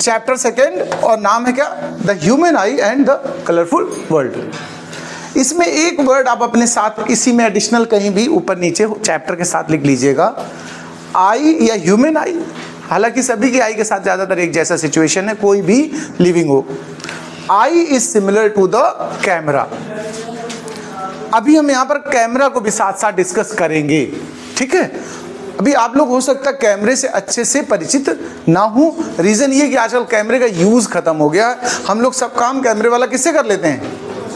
Chapter second और नाम है क्या, the human I and the colourful world. इसमें एक वर्ड आप अपने साथ इसी में एडिशनल कहीं भी ऊपर नीचे चैप्टर के साथ लिख लीजिएगा, आई या ह्यूमन आई। हालांकि सभी की आई के साथ ज्यादातर एक जैसा सिचुएशन है, कोई भी लिविंग हो। Eye is similar to the camera. अभी हम यहाँ पर कैमरा को भी साथ साथ डिस्कस करेंगे, ठीक है। अभी आप लोग हो सकता है कैमरे से अच्छे से परिचित ना हो। रीजन ये कि आजकल कैमरे का यूज खत्म हो गया। हम लोग सब काम कैमरे वाला किससे कर लेते हैं,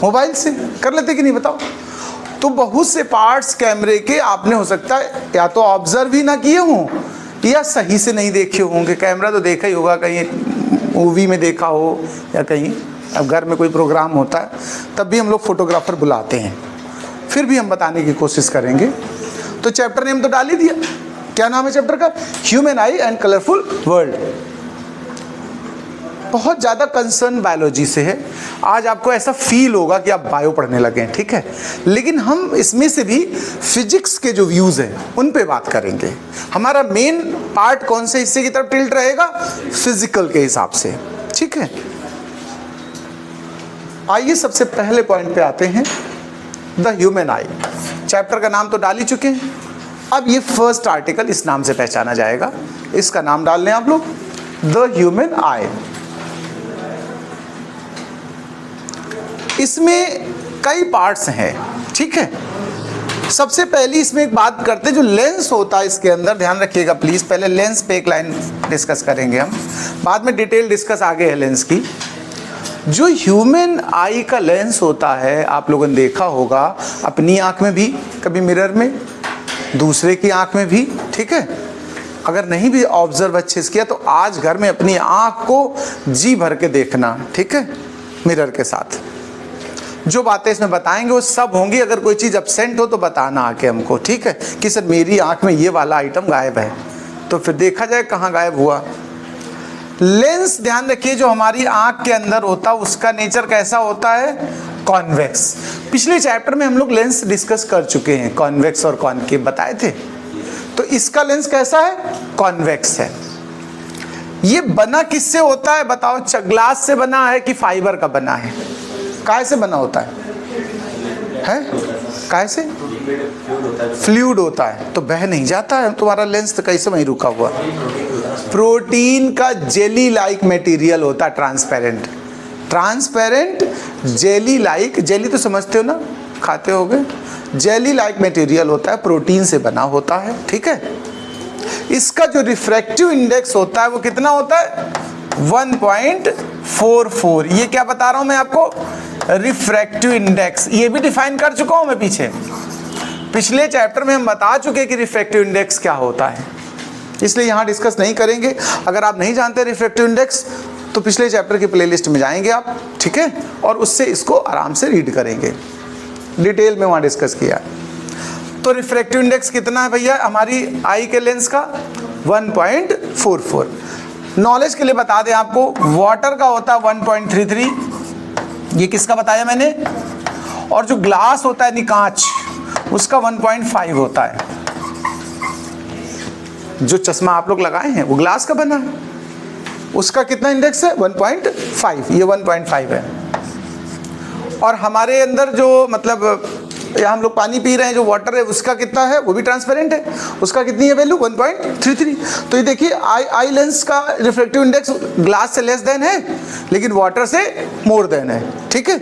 मोबाइल से कर लेते कि नहीं बताओ। तो बहुत से पार्ट्स कैमरे के आपने हो सकता है या तो ऑब्जर्व ही ना किए हों या सही से नहीं देखे होंगे। कैमरा तो देखा ही होगा, कहीं मूवी में देखा हो या कहीं अब घर में कोई प्रोग्राम होता है तब भी हम लोग फोटोग्राफर बुलाते हैं। फिर भी हम बताने की कोशिश करेंगे। तो चैप्टर नेम तो डाल ही दिया, क्या नाम है चैप्टर का, human I and colourful world. बहुत ज़्यादा कंसर्न बायोलॉजी से है। आज आपको ऐसा फील होगा कि आप बायो पढ़ने लगे हैं, ठीक है, लेकिन हम इसमें से भी फिजिक्स के जो व्यूज़ हैं उन पे बात करेंगे। हमारा मेन पार्ट कौन से हिस्से की तरफ टिल्ट रहेगा, फिजिकल के हिसाब से, ठीक है। आइए सबसे पहले पॉइंट पे आते हैं, द ह्यूमन आई। चैप्टर का नाम तो डाल ही चुके हैं। अब ये फर्स्ट आर्टिकल इस नाम से पहचाना जाएगा, इसका नाम डाल लें आप लोग, द ह्यूमन आई। इसमें कई पार्ट्स हैं, ठीक है। सबसे पहले इसमें एक बात करते हैं, जो लेंस होता है इसके अंदर, ध्यान रखिएगा प्लीज। पहले लेंस पे एक लाइन डिस्कस करेंगे हम, बाद में डिटेल डिस्कस आगे है लेंस की। जो ह्यूमन आई का लेंस होता है, आप लोगों ने देखा होगा अपनी आंख में भी, कभी मिरर में, दूसरे की आंख में भी, ठीक है। अगर नहीं भी ऑब्जर्व अच्छे से किया तो आज घर में अपनी आंख को जी भर के देखना, ठीक है, मिरर के साथ। जो बातें इसमें बताएंगे वो सब होंगी। अगर कोई चीज़ एब्सेंट हो तो बताना आके हमको, ठीक है, कि सर मेरी आंख में ये वाला आइटम गायब है, तो फिर देखा जाए कहाँ गायब हुआ। लेंस ध्यान रखिए, जो हमारी आंख के अंदर होता है उसका नेचर कैसा होता है, कॉन्वेक्स। पिछले चैप्टर में हम लोग लेंस डिस्कस कर चुके हैं, कॉन्वेक्स और कॉनकेव बताए थे। तो इसका लेंस कैसा है, कॉन्वेक्स है। ये बना किससे होता है बताओ, ग्लास से बना है कि फाइबर का बना है, काय से बना होता है काय से, फ्लूइड होता है, तो बह नहीं जाता है तुम्हारा लेंस, तो कैसे वहीं रुका हुआ। प्रोटीन का जेली लाइक मटेरियल होता है, transparent, transparent jelly like, jelly तो समझते हो ना, खाते होगे, जेली लाइक मटेरियल होता है, प्रोटीन से बना होता है, ठीक है। इसका जो रिफ्रैक्टिव इंडेक्स होता है वो कितना होता है, 1.44। ये क्या बता रहा हूं मैं आपको, रिफ्रैक्टिव इंडेक्स। ये भी डिफाइन कर चुका हूं मैं पीछे, पिछले चैप्टर में हम बता चुके कि रिफ्रैक्टिव इंडेक्स क्या होता है, इसलिए यहां डिस्कस नहीं करेंगे। अगर आप नहीं जानते रिफ्रैक्टिव इंडेक्स तो पिछले चैप्टर की प्लेलिस्ट में जाएंगे आप, ठीक है, और उससे इसको आराम से रीड करेंगे, डिटेल में वहां डिस्कस किया। तो रिफ्रैक्टिव इंडेक्स कितना है भैया हमारी आई के लेंस का, 1.44। नॉलेज के लिए बता दें आपको, वाटर का होता है 1.33, ये किसका बताया मैंने, और जो ग्लास होता है कांच, उसका 1.5 होता है। जो चश्मा आप लोग लगाए हैं वो ग्लास का बना है, उसका कितना इंडेक्स है, 1.5, ये 1.5 है। और हमारे अंदर जो मतलब या हम लोग पानी पी रहे हैं जो वाटर है उसका कितना है, वो भी ट्रांसपेरेंट है, उसका कितनी है वैल्यू, 1.33। तो ये देखिए आई लेंस का रिफ्रैक्टिव इंडेक्स ग्लास से लेस देन है, लेकिन वाटर से मोर देन है, ठीक है।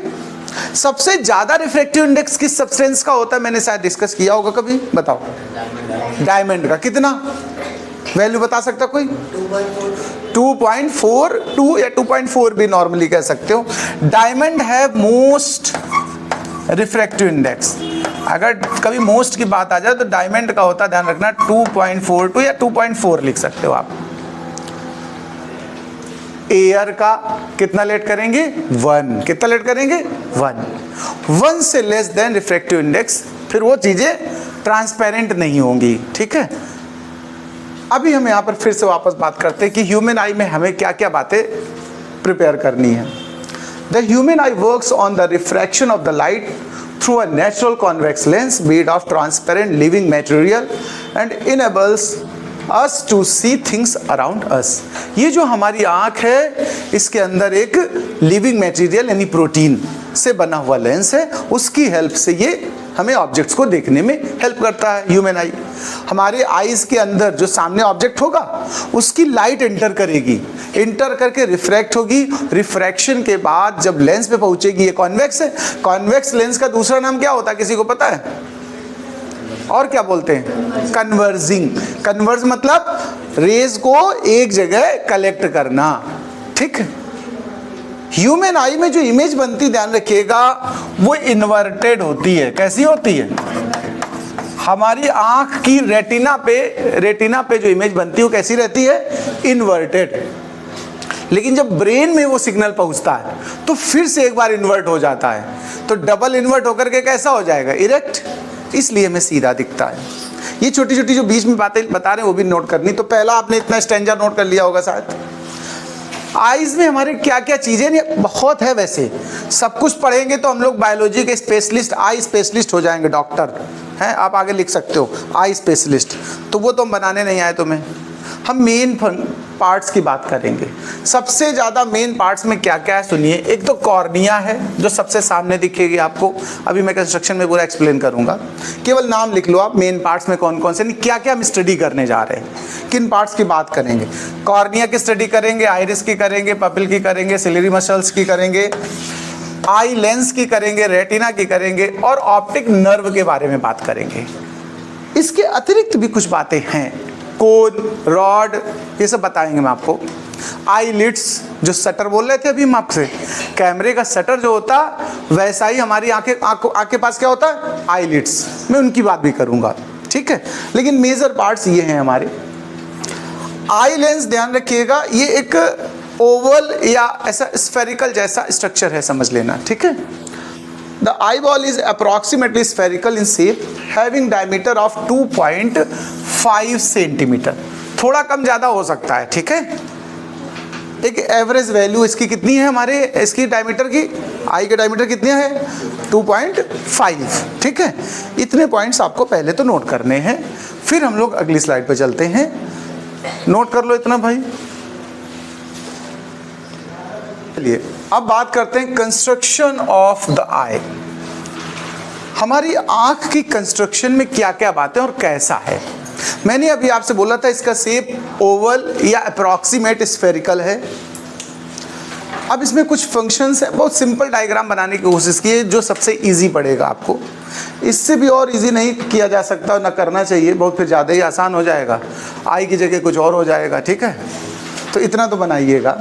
सबसे ज्यादा रिफ्रैक्टिव इंडेक्स किस सब्सटेंस का होता है, मैंने शायद डिस्कस किया होगा कभी, बताओ। डायमंड का कितना वैल्यू बता सकता कोई, 2.42 या 2.4 भी नॉर्मली कह सकते हो। डायमंड है मोस्ट रिफ्रैक्टिव इंडेक्स। अगर कभी मोस्ट की बात आ जाए तो डायमंड का होता है, ध्यान रखना, 2.42 या 2.4 लिख सकते हो आप। एयर का कितना लेट करेंगे, 1, कितना लेट करेंगे, 1 से लेस देन रिफ्रैक्टिव इंडेक्स, फिर वो चीजें ट्रांसपेरेंट नहीं होंगी, ठीक है। अभी हम यहाँ पर फिर से वापस बात करते हैं कि ह्यूमन आई में हमें क्या क्या बातें प्रिपेयर करनी है। The human eye works on the refraction of the light through a natural convex lens made of transparent living material and enables us to see things around us. ये जो हमारी आँख है इसके अंदर एक लिविंग मटेरियल यानी प्रोटीन से बना हुआ लेंस है, उसकी हेल्प से ये हमें ऑब्जेक्ट्स को देखने में हेल्प करता है ह्यूमन आई। हमारे आईज के अंदर जो सामने ऑब्जेक्ट होगा उसकी लाइट एंटर करेगी, एंटर करके रिफ्रैक्ट होगी, रिफ्रैक्शन के बाद जब लेंस पे पहुंचेगी, ये कॉन्वेक्स है। कॉन्वेक्स लेंस का दूसरा नाम क्या होता है किसी को पता है? और क्या बोलते हैं? कन्वर्जिंग। कन्वर्ज मतलब रेज को एक जगह कलेक्ट करना, ठीक है। ह्यूमन आई में जो इमेज बनती, ध्यान रखिएगा, वो इन्वर्टेड होती है। कैसी होती है? हमारी आंख की रेटिना पे जो इमेज बनती है वो कैसी रहती है? इन्वर्टेड। लेकिन जब ब्रेन में वो सिग्नल पहुंचता है तो फिर से एक बार इन्वर्ट हो जाता है, तो डबल इन्वर्ट होकर के कैसा हो जाएगा? इरेक्ट। इसलिए हमें सीधा दिखता है। ये छोटी छोटी जो बीच में बातें बता रहे हैं वो भी नोट करनी। तो पहला आपने इतना स्टैंजा नोट कर लिया होगा शायद। आइज में हमारे क्या क्या चीजें, नहीं बहुत है वैसे, सब कुछ पढ़ेंगे तो हम लोग बायोलॉजी के स्पेशलिस्ट, आई स्पेशलिस्ट हो जाएंगे, डॉक्टर हैं। आप आगे लिख सकते हो आई स्पेशलिस्ट, तो वो तो हम बनाने नहीं आए तुम्हें। हम मेन पार्ट्स की बात करेंगे। सबसे ज़्यादा मेन पार्ट्स में क्या क्या है सुनिए। एक तो कॉर्निया है जो सबसे सामने दिखेगी आपको, अभी मैं कंस्ट्रक्शन में पूरा एक्सप्लेन करूंगा, केवल नाम लिख लो आप मेन पार्ट्स में कौन कौन से, नहीं क्या क्या हम स्टडी करने जा रहे हैं, किन पार्ट्स की बात करेंगे। कॉर्निया की स्टडी करेंगे, आइरिस की करेंगे, पपिल की करेंगे, सिलियरी मसल्स की करेंगे, आई लेंस की करेंगे, रेटिना की करेंगे और ऑप्टिक नर्व के बारे में बात करेंगे। इसके अतिरिक्त भी कुछ बातें हैं, कोन, रॉड, ये सब बताएंगे मैं आपको। आई लिड्स, जो शटर बोल रहे थे अभी हम आपसे, कैमरे का शटर जो होता वैसा ही हमारी आंख के पास क्या होता है? आई लिड्स। मैं उनकी बात भी करूंगा, ठीक है। लेकिन मेजर पार्ट्स ये हैं हमारे। आई लेंस ध्यान रखिएगा, ये एक ओवल या ऐसा स्फेरिकल जैसा स्ट्रक्चर है, समझ लेना, ठीक है। The eyeball is approximately spherical in shape, having diameter of 2.5 centimetre. थोड़ा कम ज़्यादा हो सकता है, ठीक है। एक एवरेज वैल्यू इसकी कितनी है हमारे, इसकी डायमीटर की, आई के डायमीटर कितने है? 2.5, ठीक है। इतने पॉइंट्स आपको पहले तो नोट करने हैं, फिर हम लोग अगली स्लाइड पे चलते हैं। नोट कर लो इतना भाई। चलिए अब बात करते हैं कंस्ट्रक्शन ऑफ द आई। हमारी आंख की कंस्ट्रक्शन में क्या क्या बातें और कैसा है। मैंने अभी आपसे बोला था इसका शेप ओवल या अप्रॉक्सीमेट स्फेरिकल है। अब इसमें कुछ फंक्शंस है, बहुत सिंपल डायग्राम बनाने की कोशिश की है जो सबसे इजी पड़ेगा आपको। इससे भी और इजी नहीं किया जा सकता, ना करना चाहिए, बहुत फिर ज़्यादा ही आसान हो जाएगा, आई की जगह कुछ और हो जाएगा, ठीक है। तो इतना तो बनाइएगा।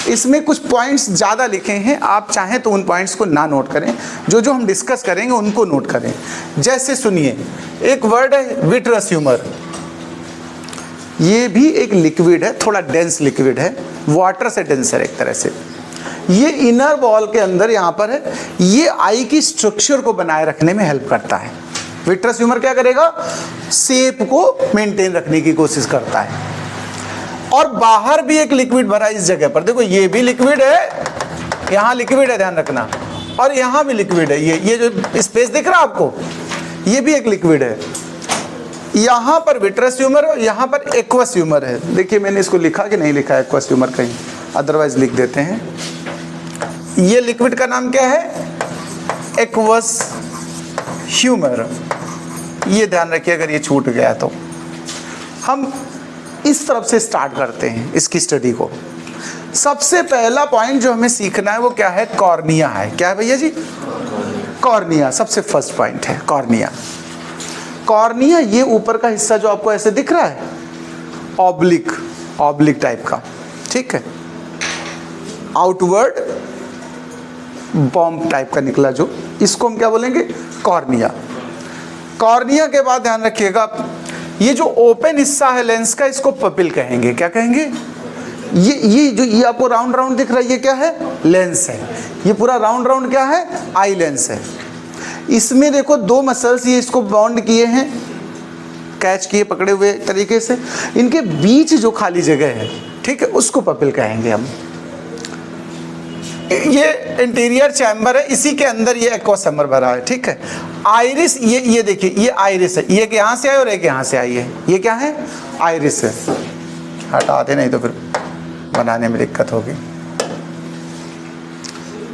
इसमें कुछ पॉइंट्स ज़्यादा लिखे हैं, आप चाहें तो उन पॉइंट्स को ना नोट करें, जो जो हम डिस्कस करेंगे उनको नोट करें। जैसे सुनिए, एक वर्ड है विट्रस ह्यूमर। ये भी एक लिक्विड है, थोड़ा डेंस लिक्विड है, वाटर से डेंस है एक तरह से। ये इनर वॉल के अंदर यहाँ पर है, ये आई की स्ट्रक्चर को बनाए रखने में हेल्प करता है। विट्रस ह्यूमर क्या करेगा? शेप को मेंटेन रखने की कोशिश करता है। और बाहर भी एक लिक्विड भरा इस जगह पर, देखो ये भी लिक्विड है, यहाँ लिक्विड है, ध्यान रखना, और यहाँ भी लिक्विड है। ये जो स्पेस दिख रहा है आपको, ये भी एक लिक्विड है। यहाँ पर विट्रस ह्यूमर है, यहाँ पर एक्वस ह्यूमर है। देखिए मैंने इसको लिखा कि नहीं लिखा एक्वस ह्यूमर कहीं, अदरवाइज लिख देते हैं। ये लिक्विड का नाम क्या है? Aqueous humour. ये ध्यान रखिए अगर ये छूट गया तो। हम इस तरफ से स्टार्ट करते हैं इसकी स्टडी को। सबसे पहला पॉइंट जो हमें सीखना है वो क्या है? कॉर्निया है। क्या है भैया जी? कॉर्निया सबसे फर्स्ट पॉइंट है, कॉर्निया। कॉर्निया ये ऊपर का हिस्सा जो आपको ऐसे दिख रहा है, ऑब्लिक टाइप का, ठीक है, आउटवर्ड बॉम्ब टाइप का निकला जो, इसको हम क्या बोलेंगे? कॉर्निया। कॉर्निया के बाद ध्यान रखिएगा, ये जो ओपन हिस्सा है लेंस का, इसको पपिल कहेंगे। क्या कहेंगे? ये आपको राउंड राउंड दिख रहा है, ये क्या है? लेंस है। ये पूरा राउंड राउंड क्या है? आई लेंस है। इसमें देखो दो मसल्स ये इसको बाउंड किए हैं, कैच किए पकड़े हुए तरीके से। इनके बीच जो खाली जगह है, ठीक है, उसको पपिल कहेंगे हम। ये इंटीरियर चैम्बर है, इसी के अंदर ये एक्वस चैम्बर भरा है, ठीक है। आइरिस, ये देखिए, ये आइरिस है, ये यहाँ से आई और एक यहाँ से आई है, ये क्या है, आइरिस है। हटा दे, नहीं तो फिर बनाने में दिक्कत होगी।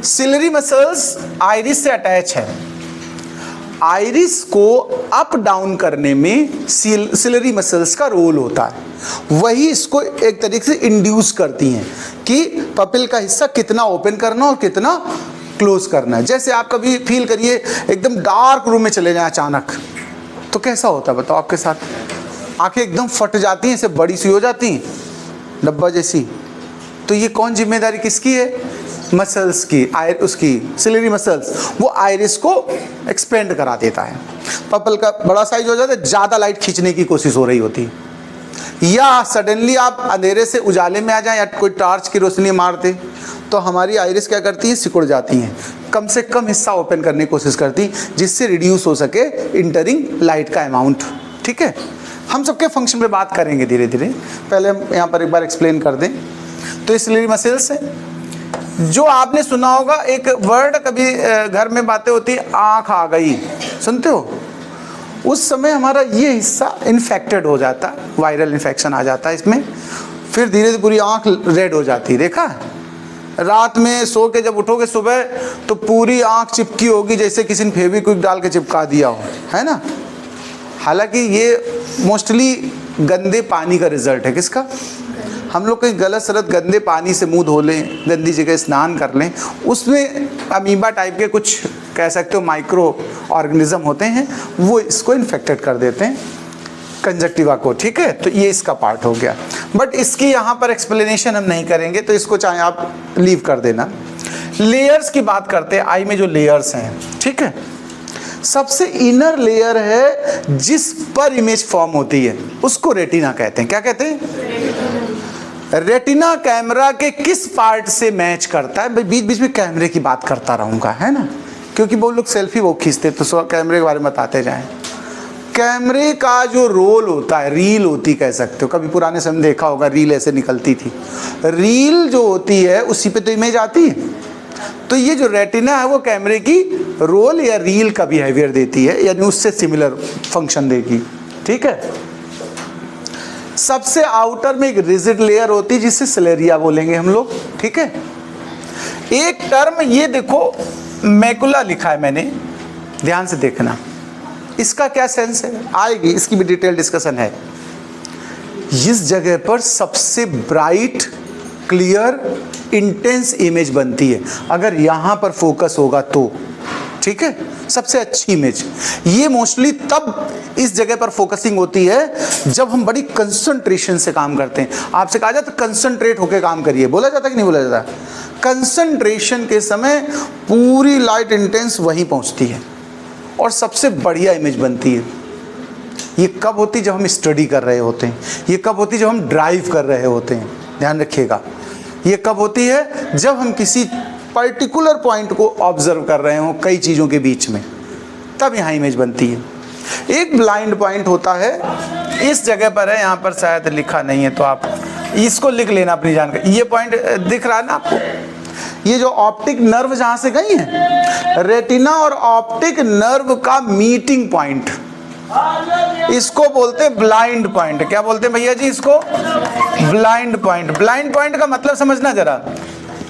सिलरी मसल्स आइरिस से अटैच है। आइरिस को अप डाउन करने में सिलरी मसल्स का रोल होता है, वही इसको एक तरीके से इंड्यूस करती हैं कि पपिल का हिस्सा कितना ओपन करना और कितना क्लोज करना है। जैसे आप कभी फील करिए एकदम डार्क रूम में चले जाएं अचानक, तो कैसा होता है बताओ आपके साथ, आंखें एकदम फट जाती हैं, ऐसे बड़ी सी हो जाती हैं डब्बा जैसी। तो ये कौन जिम्मेदारी किसकी है, मसल्स की, उसकी सिलरी मसल्स, वो आइरिस को एक्सपेंड करा देता है। पपल का बड़ा साइज हो जाता है, ज़्यादा लाइट खींचने की कोशिश हो रही होती है, या सडनली आप अंधेरे से उजाले में आ जाएं या कोई टार्च की रोशनी मारते, तो हमारी आइरिस क्या करती है, सिकुड़ जाती हैं, कम से कम हिस्सा ओपन करने की कोशिश करती, जिससे रिड्यूस हो सके इंटरिंग लाइट का अमाउंट, ठीक है। हम सबके फंक्शन पे बात करेंगे धीरे धीरे, पहले हम यहाँ पर एक बार एक्सप्लेन कर दें। तो ये सिलरी मसल्स है। जो आपने सुना होगा एक वर्ड, कभी घर में बातें होती है, आँख आ गई, सुनते हो, उस समय हमारा ये हिस्सा इन्फेक्टेड हो जाता है, वायरल इन्फेक्शन आ जाता है इसमें, फिर धीरे धीरे पूरी आँख रेड हो जाती है। देखा है, रात में सो के जब उठोगे सुबह तो पूरी आँख चिपकी होगी, जैसे किसी ने फेविक्विक डाल के चिपका दिया हो, है ना। हालांकि ये मोस्टली गंदे पानी का रिजल्ट है। किसका, हम लोग कहीं गलत सलत गंदे पानी से मुंह धो लें, गंदी जगह स्नान कर लें, उसमें अमीबा टाइप के कुछ कह सकते हो माइक्रो ऑर्गेनिज्म होते हैं, वो इसको इन्फेक्टेड कर देते हैं, कंजक्टिवा को, ठीक है। तो ये इसका पार्ट हो गया, बट इसकी यहाँ पर एक्सप्लेनेशन हम नहीं करेंगे, तो इसको चाहे आप लीव कर देना। लेयर्स की बात करते हैं, आई में जो लेयर्स हैं, ठीक है। सबसे इनर लेयर है जिस पर इमेज फॉर्म होती है, उसको रेटिना कहते हैं। क्या कहते हैं, रेटिना कैमरा के किस पार्ट से मैच करता है। बीच बीच में कैमरे की बात करता रहूँगा, है ना, क्योंकि वो लोग सेल्फी वो खींचते, तो कैमरे के बारे में बताते जाएं। कैमरे का जो रोल होता है, रील होती कह सकते हो, कभी पुराने समय देखा होगा रील ऐसे निकलती थी, रील जो होती है उसी पे तो इमेज आती है। तो ये जो रेटिना है वो कैमरे की रोल या रील का बिहेवियर देती है, यानी उससे सिमिलर फंक्शन देगी, ठीक है। सबसे आउटर में एक रिजिड लेयर होती है जिसे सिलेरिया बोलेंगे हम लोग, ठीक है। एक टर्म ये देखो मैकुला लिखा है मैंने, ध्यान से देखना, इसका क्या सेंस है, आएगी, इसकी भी डिटेल डिस्कशन है। इस जगह पर सबसे ब्राइट, क्लियर, इंटेंस इमेज बनती है अगर यहाँ पर फोकस होगा तो, ठीक है, सबसे अच्छी इमेज। ये मोस्टली तब इस जगह पर फोकसिंग होती है जब हम बड़ी कंसंट्रेशन से काम करते हैं। आपसे कहा जाता है कंसंट्रेट होकर काम करिए, बोला जाता है कि नहीं बोला जाता। कंसंट्रेशन के समय पूरी लाइट इंटेंस वहीं पहुंचती है और सबसे बढ़िया इमेज बनती है। ये कब होती है, जब हम स्टडी कर रहे होते हैं। ये कब होती है, जब हम ड्राइव कर रहे होते हैं, ध्यान रखिएगा। ये कब होती है, जब हम किसी पर्टिकुलर पॉइंट को ऑब्जर्व कर रहे हो कई चीज़ों के बीच में, तब यहाँ इमेज बनती है। एक ब्लाइंड पॉइंट होता है, इस जगह पर है, यहाँ पर शायद लिखा नहीं है तो आप इसको लिख लेना अपनी जानकारी। ये पॉइंट दिख रहा है ना आपको, ये जो ऑप्टिक नर्व जहाँ से गई है, रेटिना और ऑप्टिक नर्व का मीटिंग पॉइंट, इसको बोलते हैं ब्लाइंड पॉइंट। क्या बोलते हैं भैया जी इसको, ब्लाइंड पॉइंट। ब्लाइंड पॉइंट का मतलब समझना जरा,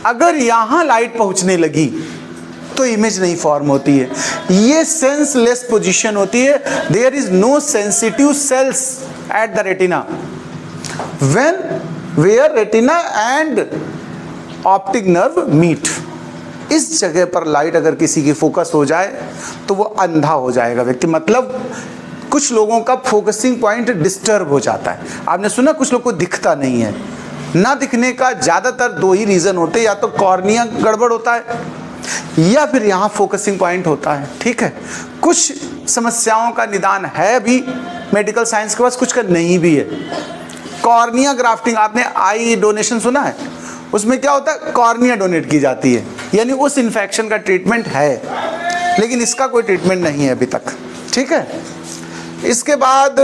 अगर यहाँ लाइट पहुँचने लगी तो इमेज नहीं फॉर्म होती है, ये सेंसलेस पोजीशन होती है। There is no sensitive cells at the retina when where retina and optic nerve meet. इस जगह पर लाइट अगर किसी की फोकस हो जाए तो वो अंधा हो जाएगा व्यक्ति, मतलब कुछ लोगों का फोकसिंग पॉइंट डिस्टर्ब हो जाता है। आपने सुना कुछ लोग को दिखता नहीं है, ना दिखने का ज़्यादातर दो ही रीज़न होते हैं, या तो कॉर्निया गड़बड़ होता है या फिर यहाँ फोकसिंग पॉइंट होता है, ठीक है। कुछ समस्याओं का निदान है अभी मेडिकल साइंस के पास, कुछ का नहीं भी है। कॉर्निया ग्राफ्टिंग, आपने आई डोनेशन सुना है, उसमें क्या होता है, कॉर्निया डोनेट की जाती है, यानी उस इन्फेक्शन का ट्रीटमेंट है, लेकिन इसका कोई ट्रीटमेंट नहीं है अभी तक, ठीक है। इसके बाद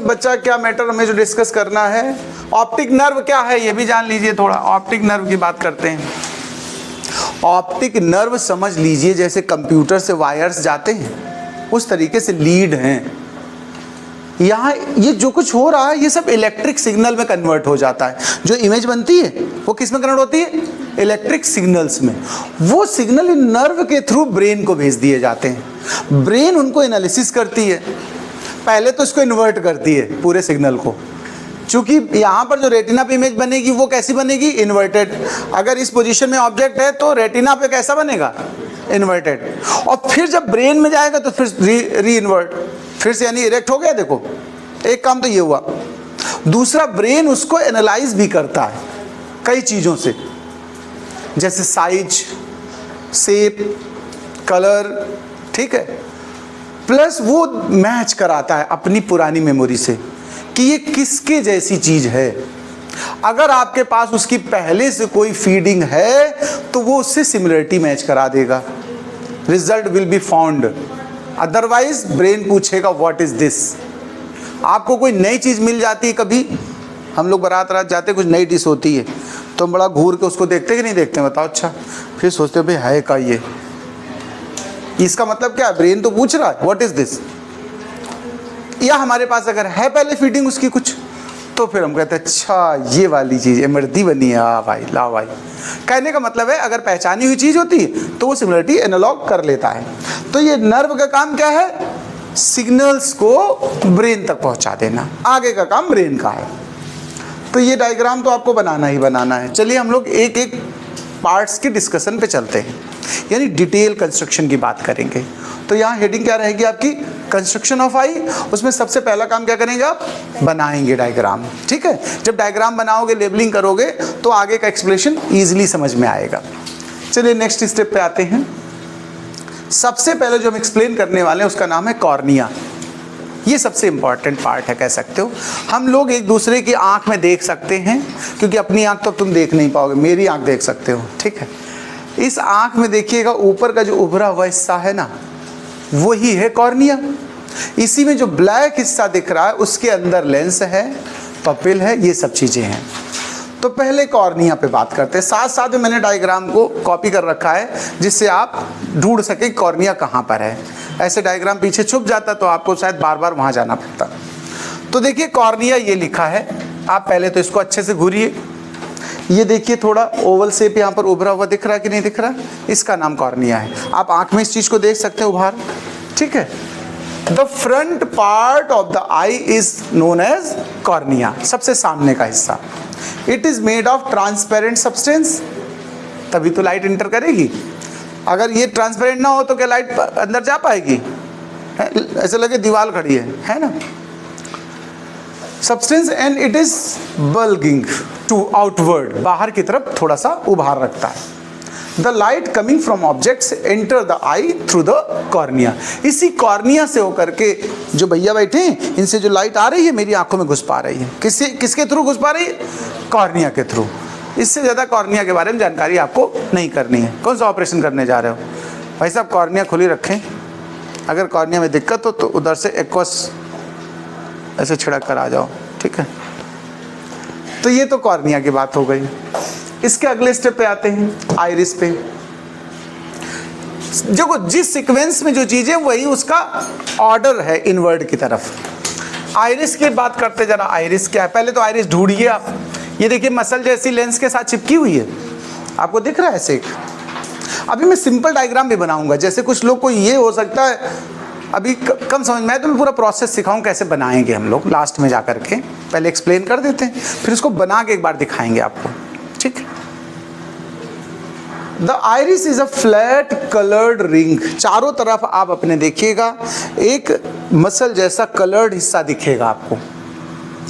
बच्चा क्या मैटर हमें जो डिस्कस करना है, ऑप्टिक नर्व क्या है ये भी जान लीजिए थोड़ा। ऑप्टिक नर्व की बात करते हैं। ऑप्टिक नर्व समझ लीजिए जैसे कंप्यूटर से वायर्स जाते हैं, उस तरीके से लीड हैं। यहाँ ये जो कुछ हो रहा है ये सब इलेक्ट्रिक सिग्नल में कन्वर्ट हो जाता है। जो इमेज बनती है वो किस में कन्वर्ट होती है? इलेक्ट्रिक सिग्नल्स में। वो सिग्नल इन नर्व के थ्रू ब्रेन को भेज दिए जाते हैं। ब्रेन उनको एनालिसिस करती है, पहले तो इसको इन्वर्ट करती है पूरे सिग्नल को, क्योंकि यहाँ पर जो रेटिना पे इमेज बनेगी वो कैसी बनेगी? इन्वर्टेड। अगर इस पोजीशन में ऑब्जेक्ट है तो रेटिना पे कैसा बनेगा? इन्वर्टेड। और फिर जब ब्रेन में जाएगा तो फिर री इन्वर्ट, फिर से, यानी इरेक्ट हो गया। देखो, एक काम तो ये हुआ। दूसरा, ब्रेन उसको एनालाइज भी करता है कई चीज़ों से, जैसे साइज, शेप, कलर, ठीक है। प्लस वो मैच कराता है अपनी पुरानी मेमोरी से कि ये किसके जैसी चीज़ है। अगर आपके पास उसकी पहले से कोई फीडिंग है तो वो उससे सिमिलरिटी मैच करा देगा, result will be found. Otherwise brain पूछेगा व्हाट इज दिस। आपको कोई नई चीज़ मिल जाती है, कभी हम लोग बारात रात जाते, कुछ नई डिश होती है तो बड़ा घूर के उसको देखते कि नहीं देखते? बताओ। अच्छा, फिर सोचते हो भाई है का ये, इसका मतलब क्या है? ब्रेन तो पूछ रहा है व्हाट इज दिस। या हमारे पास अगर है पहले फीडिंग उसकी कुछ, तो फिर हम कहते हैं अच्छा ये वाली चीज़ इमरती बनी है, हाँ भाई लाओ भाई। कहने का मतलब है अगर पहचानी हुई चीज़ होती है तो वो सिमिलरिटी एनालॉग कर लेता है। तो ये नर्व का काम क्या है? सिग्नल्स को ब्रेन तक पहुंचा देना। आगे का काम ब्रेन का है। तो ये डायग्राम तो आपको बनाना ही बनाना है। चलिए हम लोग एक एक पार्ट्स की डिस्कशन पे चलते हैं, यानी डिटेल कंस्ट्रक्शन की बात करेंगे। तो यहाँ हेडिंग क्या रहेगी आपकी? कंस्ट्रक्शन ऑफ आई। उसमें सबसे पहला काम क्या करेंगे आप? बनाएंगे डायग्राम, ठीक है। जब डायग्राम बनाओगे, लेबलिंग करोगे तो आगे का एक्सप्लेनेशन ईजिली समझ में आएगा। चलिए नेक्स्ट स्टेप पे आते हैं। सबसे पहले जो हम एक्सप्लेन करने वाले हैं उसका नाम है कॉर्निया। ये सबसे इंपॉर्टेंट पार्ट है, कह सकते हो। हम लोग एक दूसरे की आंख में देख सकते हैं, क्योंकि अपनी आंख तो तुम देख नहीं पाओगे, मेरी आंख देख सकते हो, ठीक है। इस आंख में देखिएगा ऊपर का जो उभरा हुआ हिस्सा है ना, वही है कॉर्निया। इसी में जो ब्लैक हिस्सा दिख रहा है उसके अंदर लेंस है, पपिल है, ये सब चीज़ें हैं। तो पहले कॉर्निया पे बात करते हैं। साथ साथ में मैंने डायग्राम को कॉपी कर रखा है जिससे आप ढूंढ सके कॉर्निया कहाँ पर है। ऐसे डायग्राम पीछे छुप जाता तो आपको शायद बार बार वहाँ जाना पड़ता। तो देखिए कॉर्निया ये लिखा है, आप पहले तो इसको अच्छे से घूरिए। ये देखिए थोड़ा ओवल शेप यहाँ पर उभरा हुआ दिख रहा है कि नहीं दिख रहा? इसका नाम कॉर्निया है। आप आँख में इस चीज़ को देख सकते हैं उभार, ठीक है। The front part of the eye is known as cornea, सबसे सामने का हिस्सा। It is made of transparent substance, तभी तो लाइट इंटर करेगी। अगर ये ट्रांसपेरेंट ना हो तो क्या लाइट अंदर जा पाएगी? ऐसे लगे दीवार खड़ी है ना। Substance and it is bulging to outward, बाहर की तरफ थोड़ा सा उभार रखता है। The light coming from objects enter the eye through the cornea. इसी कॉर्निया से होकर के जो भैया बैठे हैं इनसे जो लाइट आ रही है मेरी आंखों में घुस पा रही है। किसके थ्रू घुस पा रही है? कॉर्निया के थ्रू। इससे ज़्यादा कॉर्निया के बारे में जानकारी आपको नहीं करनी है। कौन सा ऑपरेशन करने जा रहे हो भाई साहब? कॉर्निया खुली रखें, अगर कॉर्निया में दिक्कत हो तो उधर से एक्वस ऐसे छिड़क कर आ जाओ, ठीक है। तो ये तो कॉर्निया की बात हो गई। इसके अगले स्टेप पे आते हैं, आइरिस पे। जो जिस सीक्वेंस में जो चीज़ है वही उसका ऑर्डर है इनवर्ड की तरफ। आइरिस की बात करते जरा। आइरिस क्या है? पहले तो आइरिस ढूंढिए आप। ये देखिए मसल जैसी लेंस के साथ चिपकी हुई है, आपको दिख रहा है ऐसे। अभी मैं सिंपल डायग्राम भी बनाऊंगा, जैसे कुछ लोग को ये हो सकता है अभी कम समझ में आए तो मैं पूरा प्रोसेस सिखाऊं कैसे बनाएंगे हम लोग लास्ट में जाकर के। पहले एक्सप्लेन कर देते हैं, फिर उसको बना के एक बार दिखाएंगे आपको, ठीक है। The iris is a flat coloured ring. चारों तरफ आप अपने देखिएगा एक मसल जैसा कलर्ड हिस्सा दिखेगा आपको,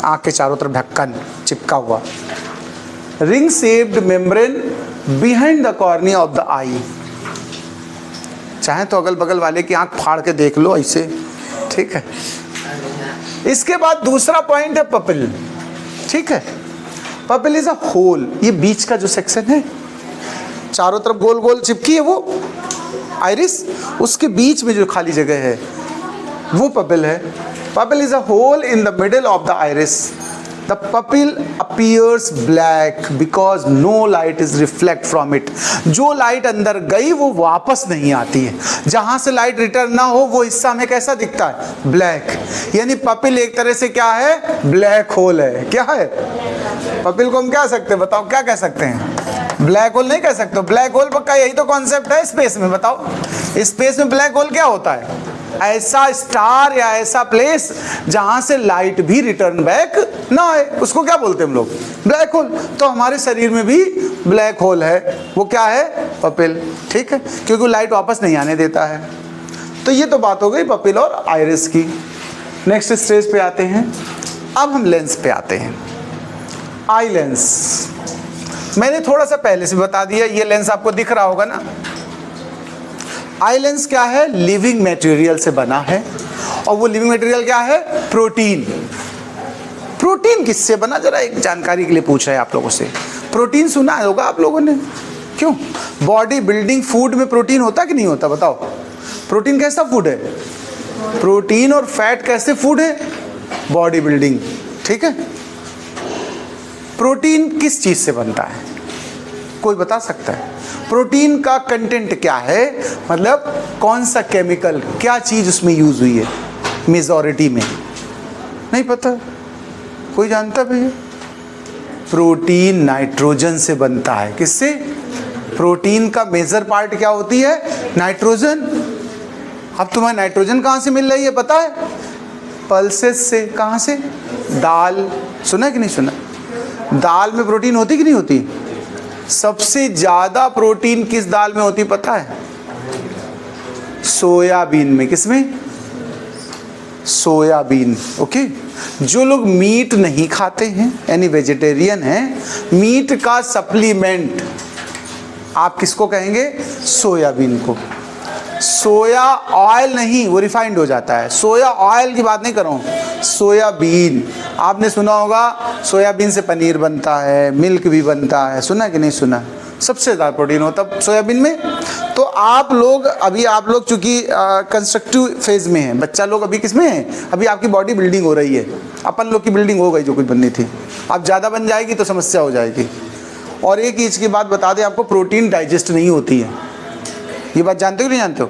आँख के चारों तरफ ढक्कन चिपका हुआ। Ring shaped membrane behind the cornea of the eye. चाहे तो अगल बगल वाले की आंख फाड़ के देख लो ऐसे, ठीक है। इसके बाद दूसरा पॉइंट है पपिल, ठीक है। पपिल इज अ होल, ये बीच का जो सेक्शन है चारों तरफ गोल गोल चिपकी है वो आइरिस, उसके बीच में जो खाली जगह है वो पपिल है। Pupil is a hole in the middle of the iris the pupil appears black because no light is reflect from it. जो लाइट अंदर गई वो वापस नहीं आती है, जहां से लाइट रिटर्न ना हो वो हिस्सा हमें कैसा दिखता है, ब्लैक। यानी पपिल एक तरह से क्या है, ब्लैक होल है। क्या है पपिल को हम क्या सकते हैं, बताओ क्या कह सकते हैं, ब्लैक होल नहीं कह सकते। ब्लैक होल पक्का यही तो कॉन्सेप्ट है स्पेस में। बताओ स्पेस में ब्लैक होल क्या होता है, ऐसा स्टार या ऐसा प्लेस जहां से लाइट भी रिटर्न बैक ना आए, उसको क्या बोलते हैं हम लोग, ब्लैक होल। तो हमारे शरीर में भी ब्लैक होल है, वो क्या है, पपिल। ठीक है, क्योंकि लाइट वापस नहीं आने देता है। तो ये तो बात हो गई पपिल और आइरिस की। नेक्स्ट स्टेज पे आते हैं, अब हम लेंस पे आते हैं। आई लेंस मैंने थोड़ा सा पहले से बता दिया, ये लेंस आपको दिख रहा होगा ना। आई लेंस क्या है, लिविंग मटेरियल से बना है, और वो लिविंग मटेरियल क्या है, प्रोटीन। प्रोटीन किससे बना, जरा एक जानकारी के लिए पूछ रहे हैं आप लोगों से। प्रोटीन सुना होगा आप लोगों ने, क्यों, बॉडी बिल्डिंग फूड में प्रोटीन होता कि नहीं होता, बताओ। प्रोटीन कैसा फूड है, प्रोटीन और फैट कैसे फूड है, बॉडी बिल्डिंग। ठीक है, प्रोटीन किस चीज से बनता है, कोई बता सकता है, प्रोटीन का कंटेंट क्या है, मतलब कौन सा केमिकल, क्या चीज उसमें यूज हुई है, मेजॉरिटी में नहीं पता, कोई जानता भैया। प्रोटीन नाइट्रोजन से बनता है, किससे, प्रोटीन का मेजर पार्ट क्या होती है, नाइट्रोजन। अब तुम्हें नाइट्रोजन कहाँ से मिल रही है पता है, पल्सेस से। कहाँ से, दाल, सुना कि नहीं सुना, दाल में प्रोटीन होती कि नहीं होती, सबसे ज्यादा प्रोटीन किस दाल में होती पता है, सोयाबीन में। किसमें, सोयाबीन। ओके, जो लोग मीट नहीं खाते हैं यानी वेजिटेरियन हैं, मीट का सप्लीमेंट आप किसको कहेंगे, सोयाबीन को। सोया ऑयल नहीं, वो रिफाइंड हो जाता है, सोया ऑयल की बात नहीं कर रहा हूँ, सोयाबीन। आपने सुना होगा सोयाबीन से पनीर बनता है, मिल्क भी बनता है, सुना कि नहीं सुना, सबसे ज़्यादा प्रोटीन होता है सोयाबीन में। तो आप लोग चूँकि कंस्ट्रक्टिव फेज में हैं, बच्चा लोग अभी किस में है, अभी आपकी बॉडी बिल्डिंग हो रही है, अपन लोग की बिल्डिंग हो गई जो कुछ बननी थी, अब ज़्यादा बन जाएगी तो समस्या हो जाएगी। और एक चीज़ की बात बता दें आपको, प्रोटीन डाइजेस्ट नहीं होती है, ये बात जानते हो कि नहीं जानते हो।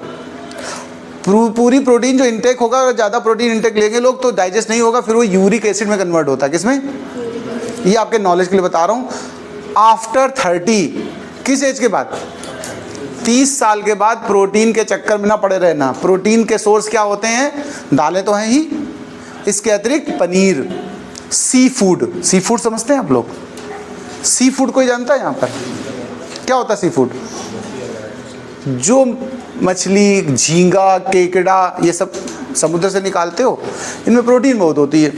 पूरी प्रोटीन जो इंटेक होगा, अगर ज़्यादा प्रोटीन इंटेक लेंगे लोग तो डाइजेस्ट नहीं होगा, फिर वो यूरिक एसिड में कन्वर्ट होता है। किसमें, ये आपके नॉलेज के लिए बता रहा हूँ। आफ्टर 30, किस एज के बाद, 30 साल के बाद प्रोटीन के चक्कर में ना पड़े रहना। प्रोटीन के सोर्स क्या होते हैं, दालें तो हैं ही, इसके अतिरिक्त paneer, sea food. Sea food समझते हैं आप लोग, सी फूड कोई जानता है यहाँ पर, क्या होता है सी फूड, जो मछली, झींगा, केकड़ा, ये सब समुद्र से निकालते हो, इनमें प्रोटीन बहुत होती है।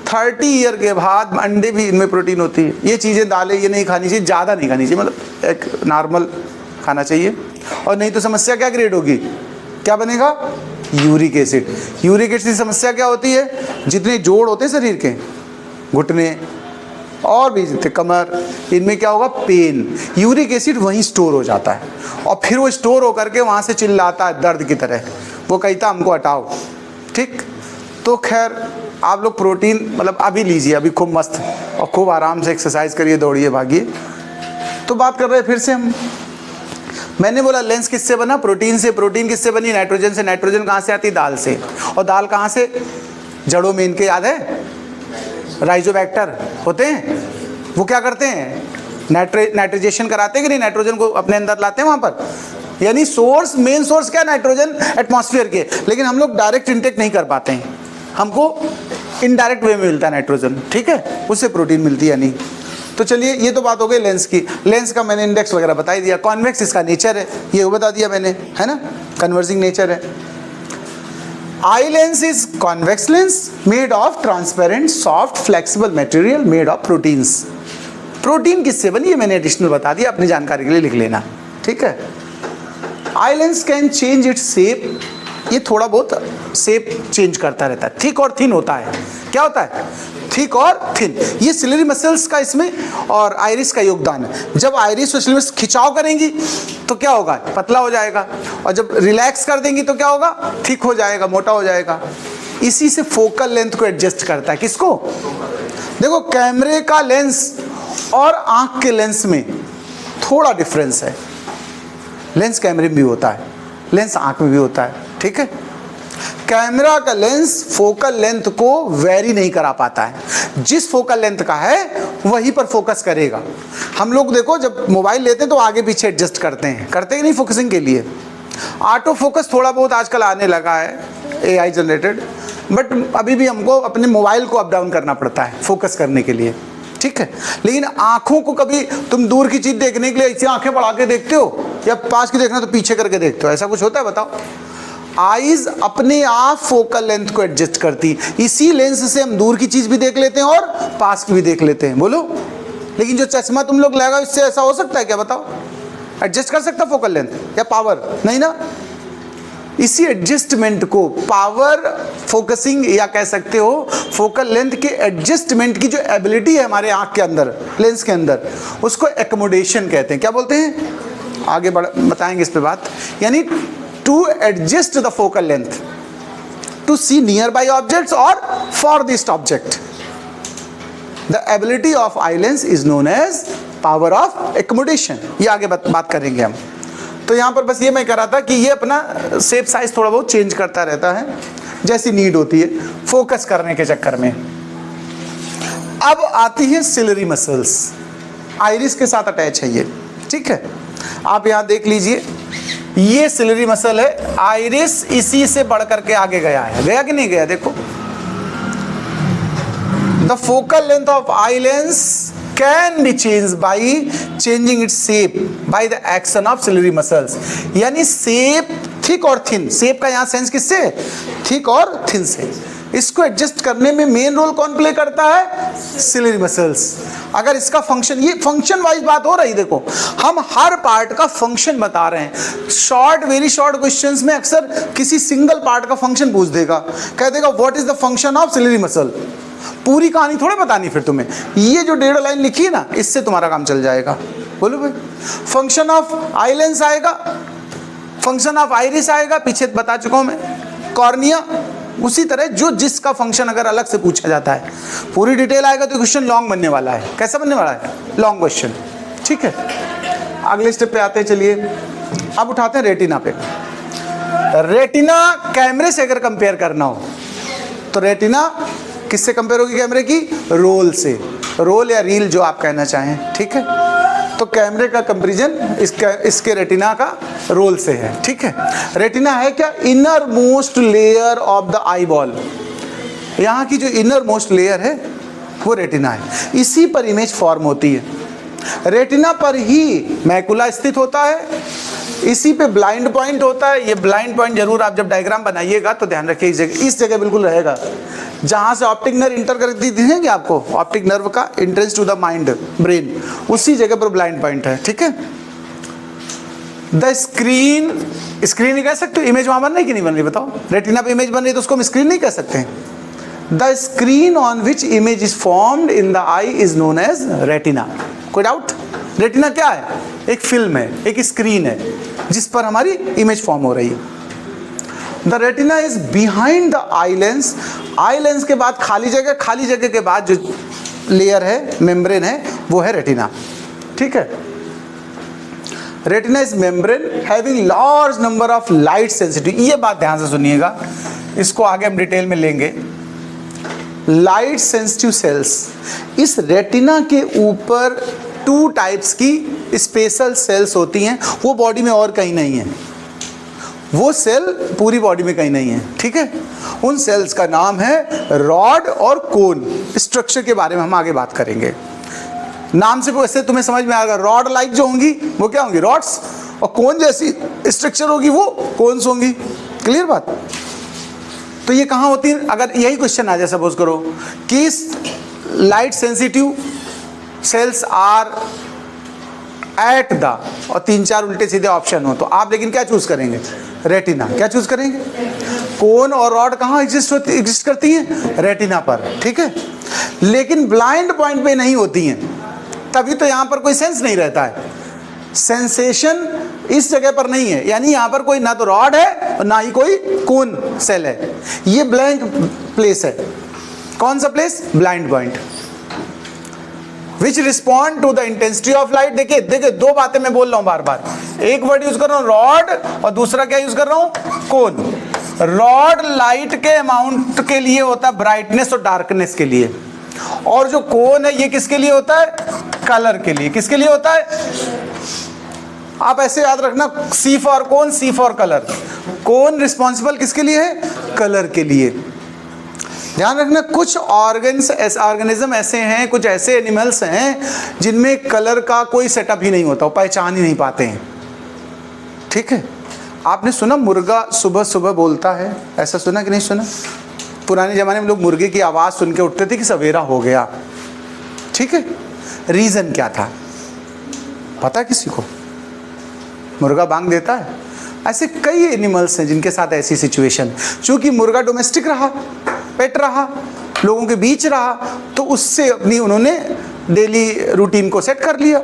30 ईयर के बाद अंडे भी, इनमें प्रोटीन होती है। ये चीज़ें, दालें ये नहीं खानी चाहिए, ज़्यादा नहीं खानी चाहिए, मतलब एक नॉर्मल खाना चाहिए। और नहीं तो समस्या क्या क्रिएट होगी, क्या बनेगा, यूरिक एसिड। यूरिक एसिड की समस्या क्या होती है, जितने जोड़ होते हैं शरीर के, घुटने और भी जितने, कमर, इनमें क्या होगा, पेन, यूरिक एसिड वहीं स्टोर हो जाता है, और फिर वो स्टोर होकर के वहाँ से चिल्लाता है दर्द की तरह, वो कहता हमको हटाओ। ठीक, तो खैर आप लोग प्रोटीन मतलब अभी लीजिए, अभी खूब मस्त और खूब आराम से एक्सरसाइज करिए, दौड़िए, भागिए। तो बात कर रहे हैं फिर से हम, मैंने बोला लेंस किससे बना, प्रोटीन से। प्रोटीन किससे बनी, नाइट्रोजन से। नाइट्रोजन कहाँ से आती, दाल से। और दाल कहाँ से, जड़ों में इनके, याद है राइजोबैक्टर होते हैं, वो क्या करते हैं, नाइट्रोजेशन कराते हैं कि नहीं, नाइट्रोजन को अपने अंदर लाते हैं वहाँ पर। यानी सोर्स, मेन सोर्स क्या, नाइट्रोजन एटमॉस्फेयर के, लेकिन हम लोग डायरेक्ट इंटेक नहीं कर पाते हैं, हमको इनडायरेक्ट वे में मिलता है नाइट्रोजन। ठीक है, उससे प्रोटीन मिलती है नहीं। तो चलिए, ये तो बात हो गई लेंस की। लेंस का मैंने इंडेक्स वगैरह बता ही दिया। कॉन्वेक्स इसका नेचर है, ये बता दिया मैंने, है ना, कन्वर्जिंग नेचर है। Eye lens is convex lens made of transparent soft flexible material made of proteins. Protein किससे बनी है मैंने एडिशनल बता दिया, अपनी जानकारी के लिए लिख लेना। ठीक है, आई lens can change its shape, ये थोड़ा बहुत शेप चेंज करता रहता है, थिक और थिन होता है। क्या होता है, थिक और थिन। ये सिलरी मसल्स का इसमें और आइरिस का योगदान है। जब आइरिस और सिलरी मसल्स खिंचाव करेंगी तो क्या होगा, पतला हो जाएगा, और जब रिलैक्स कर देंगी तो क्या होगा, थिक हो जाएगा, मोटा हो जाएगा। इसी से फोकल लेंथ को एडजस्ट करता है, किसको, देखो कैमरे का लेंस और आंख के लेंस में थोड़ा डिफरेंस है। लेंस कैमरे में भी होता है, लेंस आंख में भी होता है, ठीक है। कैमरा का लेंस फोकल लेंथ को वेरी नहीं करा पाता है, जिस फोकल लेंथ का है वहीं पर फोकस करेगा। हम लोग देखो जब मोबाइल लेते हैं तो आगे पीछे एडजस्ट करते हैं, करते ही नहीं फोकसिंग के लिए। ऑटो फोकस थोड़ा बहुत आजकल आने लगा है, AI जनरेटेड, बट अभी भी हमको अपने मोबाइल को अप डाउन करना पड़ता है फोकस करने के लिए, ठीक है। लेकिन आंखों को कभी तुम दूर की चीज देखने के लिए ऐसी आंखें बढ़ा के देखते हो, या पास की देखना तो पीछे करके देखते हो, ऐसा कुछ होता है बताओ? आईज अपने आप फोकल लेंथ को एडजस्ट करती, इसी लेंस से हम दूर की चीज भी देख लेते हैं और पास की भी देख लेते हैं, बोलो। लेकिन जो चश्मा तुम लोग लगाओ इससे ऐसा हो सकता है क्या बताओ? एडजस्ट कर सकता फोकल लेंथ या पावर? नहीं ना। इसी एडजस्टमेंट को पावर फोकसिंग या कह सकते हो फोकल लेंथ के एडजस्टमेंट की जो एबिलिटी है हमारे आंख के अंदर, लेंस के अंदर, उसको एक्कोमोडेशन कहते हैं। क्या बोलते हैं? आगे बताएंगे इस पे बात। यानी to adjust the focal length to see nearby objects or farthest object. The ability of eye lens is known as power of accommodation. ये आगे बात करेंगे हम। तो यहाँ पर बस ये मैं कह रहा था कि ये अपना शेप साइज थोड़ा बहुत चेंज करता रहता है जैसी नीड होती है फोकस करने के चक्कर में। अब आती है सिलरी मसल्स, आइरिस के साथ अटैच है ये, ठीक है। आप यहाँ देख लीजिए, ये सिलरी मसल है, आइरिस इसी से बढ़ करके आगे गया है, गया कि नहीं गया? देखो, the focal length of eye lens can be change by changing its shape by the action of ciliary muscles. यानी शेप थिक और थिन, शेप का यहाँ सेंस किससे? थिक और थिन से। इसको एडजस्ट करने में मेन रोल कौन प्ले करता है? Ciliary muscles. अगर इसका फंक्शन, ये फंक्शन वाइज बात हो रही, देखो हम हर पार्ट का फंक्शन बता रहे हैं। शॉर्ट, वेरी शॉर्ट क्वेश्चंस में अक्सर किसी सिंगल पार्ट का फंक्शन पूछ देगा, कह देगा what is the function of ciliary muscle. पूरी कहानी थोड़े बतानी फिर तुम्हें, ये जो 1.5 लाइन लिखी है ना, इससे तुम्हारा काम चल जाएगा। बोलो भाई, फंक्शन ऑफ आई लेंस आएगा, फंक्शन ऑफ आइरिस आएगा, पीछे बता चुका हूं मैं, कॉर्निया, उसी तरह जो जिसका फंक्शन अगर अलग से पूछा जाता है, पूरी डिटेल आएगा तो क्वेश्चन लॉन्ग बनने वाला है। कैसा बनने वाला है? लॉन्ग क्वेश्चन, ठीक है। अगले स्टेप पे आते हैं, चलिए अब उठाते हैं रेटिना पे। रेटिना कैमरे से अगर कंपेयर करना हो तो रेटिना किससे कंपेयर होगी? कैमरे की रोल से, रोल या रील जो आप कहना चाहें, ठीक है। तो कैमरे का कंपैरिजन इसके रेटिना का रोल से है, ठीक है। रेटिना है क्या? Inner most layer of the eye ball. यहाँ की जो इनर मोस्ट लेयर है वो रेटिना है, इसी पर इमेज फॉर्म होती है। रेटिना पर ही मैकुला स्थित होता है, इसी पे ब्लाइंड पॉइंट होता है। ये ब्लाइंड पॉइंट जरूर आप जब डायग्राम बनाइएगा तो ध्यान रखिए, इस जगह बिल्कुल रहेगा जहाँ से ऑप्टिक नर्व इंटर करती दिखेंगे आपको, ऑप्टिक नर्व का entrance to the mind, brain, उसी जगह पर ब्लाइंड पॉइंट है, ठीक है। द स्क्रीन, स्क्रीन नहीं कह सकते, इमेज वहाँ बन रही कि नहीं बन रही बताओ? रेटिना पे इमेज बन रही है तो उसको हम स्क्रीन नहीं कह सकते। The screen on which image is formed in the eye is known as retina. कोई डाउट? रेटिना क्या है? एक फिल्म है, एक स्क्रीन है जिस पर हमारी इमेज फॉर्म हो रही है। The retina is behind the eye lens. Eye lens के बाद खाली जगह, खाली जगह के बाद जो लेयर है, मेम्ब्रेन है, वो है रेटिना, ठीक है। Retina is membrane having large number of light sensitive. ये बात ध्यान से सुनिएगा, इसको आगे हम डिटेल में लेंगे। लाइट सेंसिटिव सेल्स, इस रेटिना के ऊपर 2 टाइप्स की स्पेशल सेल्स होती हैं, वो बॉडी में और कहीं नहीं है, वो सेल पूरी बॉडी में कहीं नहीं है, ठीक है। उन सेल्स का नाम है रॉड और कोन। स्ट्रक्चर के बारे में हम आगे बात करेंगे। नाम से वैसे तुम्हें समझ में आएगा, रॉड लाइक जो होंगी वो क्या होंगी? रॉड्स, और कोन जैसी स्ट्रक्चर होगी वो कोन्स होंगी। क्लियर बात? तो ये कहाँ होती है? अगर यही क्वेश्चन आ जाए सपोज करो कि light sensitive cells are at the, और 3-4 उल्टे सीधे ऑप्शन हो, तो आप लेकिन क्या चूज करेंगे? रेटिना। क्या चूज करेंगे? कोन और रॉड कहाँ एग्जिस्ट करती हैं? रेटिना पर, ठीक है। लेकिन ब्लाइंड पॉइंट पे नहीं होती हैं, तभी तो यहाँ पर कोई सेंस नहीं रहता है। सेंसेशन इस जगह पर नहीं है, यानी यहाँ पर कोई ना तो रॉड है और ना ही कोई कोन सेल है, ये ब्लैंक प्लेस है। कौन सा place? Blind point. Which respond to the intensity of light. देखिए देखिए, दो बातें मैं बोल रहा हूं बार बार, एक वर्ड यूज कर रहा हूं रॉड और दूसरा क्या यूज कर रहा हूं कोन। रॉड लाइट के अमाउंट के लिए होता है, ब्राइटनेस और डार्कनेस के लिए, और जो कोन है ये किसके लिए होता है, कलर के लिए। किसके लिए होता है, आप ऐसे याद रखना, C for cone, C for colour. Cone responsible किसके लिए है, कलर के लिए। ध्यान रखना, कुछ ऑर्गेनिज्म ऐसे हैं, कुछ ऐसे एनिमल्स हैं जिनमें कलर का कोई सेटअप ही नहीं होता, वो पहचान ही नहीं पाते हैं। ठीक है, आपने सुना मुर्गा सुबह सुबह बोलता है, ऐसा सुना कि नहीं सुना? पुराने ज़माने में लोग मुर्गे की आवाज़ सुन के उठते थे कि सवेरा हो गया। ठीक है, रीज़न क्या था पता है किसी को? मुर्गा बांग देता है। ऐसे कई एनिमल्स हैं जिनके साथ ऐसी सिचुएशन, चूँकि मुर्गा डोमेस्टिक रहा, पेट रहा, लोगों के बीच रहा, तो उससे अपनी उन्होंने डेली रूटीन को सेट कर लिया।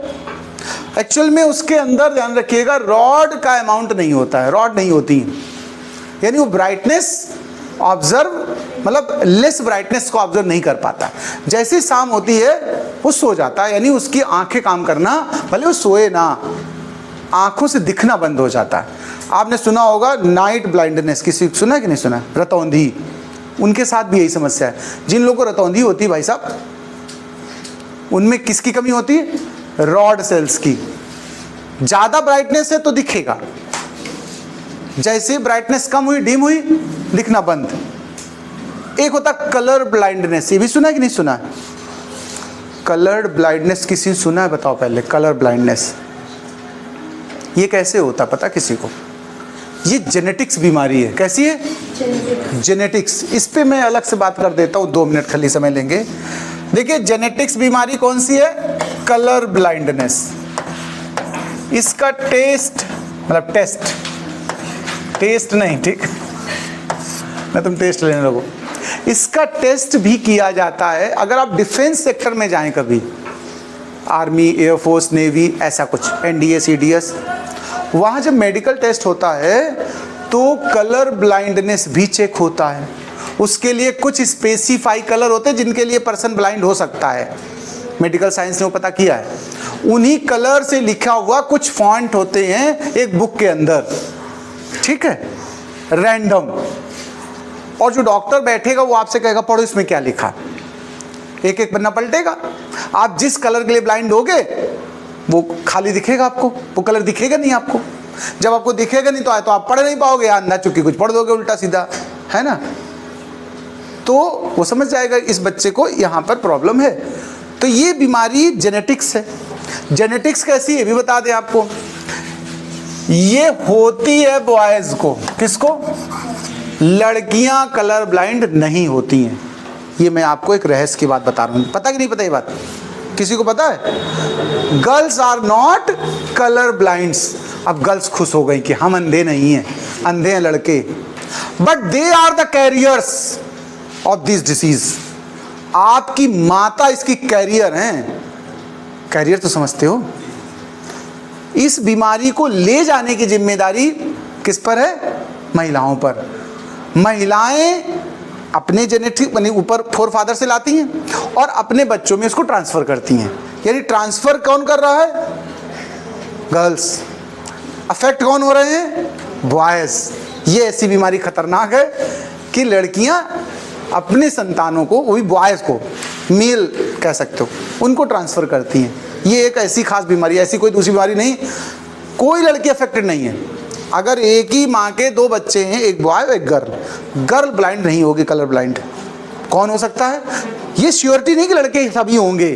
एक्चुअल में उसके अंदर ध्यान रखिएगा रॉड का अमाउंट नहीं होता है, रॉड नहीं होती, यानी वो ब्राइटनेस ऑब्जर्व, मतलब लेस ब्राइटनेस को ऑब्जर्व नहीं कर पाता। जैसे शाम होती है वो सो जाता है, यानी उसकी आंखें काम करना, भले वो सोए ना, आंखों से दिखना बंद हो जाता है। आपने सुना होगा नाइट ब्लाइंडनेस, किसी सुना है कि नहीं सुना? रतौंधी, उनके साथ भी यही समस्या है। जिन लोगों को रतौंधी होती है भाई साहब, उनमें किसकी कमी होती है, रॉड सेल्स की। ज़्यादा ब्राइटनेस है तो दिखेगा, जैसे ब्राइटनेस कम हुई, डिम हुई, दिखना बंद। एक होता कलर ब्लाइंडनेस, ये भी सुना है कि नहीं सुना है? कलर ब्लाइंडनेस किसी ने सुना है? बताओ पहले, कलर ब्लाइंडनेस ये कैसे होता पता किसी को? ये जेनेटिक्स बीमारी है। कैसी है? जेनेटिक्स। इस पे मैं अलग से बात कर देता हूँ, 2 मिनट खाली समय लेंगे। देखिए जेनेटिक्स बीमारी कौन सी है? Colour blindness. इसका टेस्ट, मतलब टेस्ट नहीं, ठीक, मैं तुम टेस्ट लेने लगो। इसका टेस्ट भी किया जाता है अगर आप डिफेंस सेक्टर में जाएं कभी, आर्मी, एयरफोर्स, नेवी, ऐसा कुछ, एनडीए, सीडीएस, वहाँ जब मेडिकल टेस्ट होता है तो कलर ब्लाइंडनेस भी चेक होता है। उसके लिए कुछ स्पेसिफाई कलर होते हैं जिनके लिए पर्सन ब्लाइंड हो सकता है, मेडिकल साइंस ने वो पता किया है। उन्हीं कलर से लिखा हुआ कुछ फॉन्ट होते हैं एक बुक के अंदर, ठीक है, रैंडम, और जो डॉक्टर बैठेगा वो आपसे कहेगा पढ़ो इसमें क्या लिखा, एक एक पन्ना पलटेगा। आप जिस कलर के लिए ब्लाइंड होगे वो खाली दिखेगा आपको, वो कलर दिखेगा नहीं आपको। जब आपको दिखेगा नहीं तो आप पढ़ नहीं पाओगे, अंधा चुकी कुछ पढ़ दोगे उल्टा सीधा, है ना? तो वो समझ जाएगा इस बच्चे को यहाँ पर प्रॉब्लम है। तो ये बीमारी जेनेटिक्स है। जेनेटिक्स कैसी है भी बता दें आपको, ये होती है बॉयज को। किसको? लड़कियां कलर ब्लाइंड नहीं होती हैं। ये मैं आपको एक रहस्य की बात बता रहा हूँ, पता कि नहीं पता ये बात? किसी को पता है? Girls are not colour blinds. अब गर्ल्स खुश हो गई कि हम अंधे नहीं हैं, अंधे हैं लड़के, but they are the carriers of this disease. आपकी माता इसकी कैरियर हैं। कैरियर तो समझते हो? इस बीमारी को ले जाने की जिम्मेदारी किस पर है? महिलाओं पर। महिलाएं अपने जेनेटिक ऊपर फोर फादर से लाती हैं और अपने बच्चों में इसको ट्रांसफर करती हैं। यानी ट्रांसफर कौन कर रहा है? गर्ल्स। अफेक्ट कौन हो रहे हैं? बॉयज। ये ऐसी बीमारी खतरनाक है कि लड़कियां अपने संतानों को, वही बॉयज को, मेल कह सकते हो, उनको ट्रांसफर करती हैं। ये एक ऐसी खास बीमारी, ऐसी कोई दूसरी बीमारी नहीं, कोई लड़की अफेक्टेड नहीं है। अगर एक ही माँ के 2 बच्चे हैं, एक बॉय और एक गर्ल, गर्ल ब्लाइंड नहीं होगी, कलर ब्लाइंड कौन हो सकता है? ये श्योरिटी नहीं कि लड़के सभी होंगे,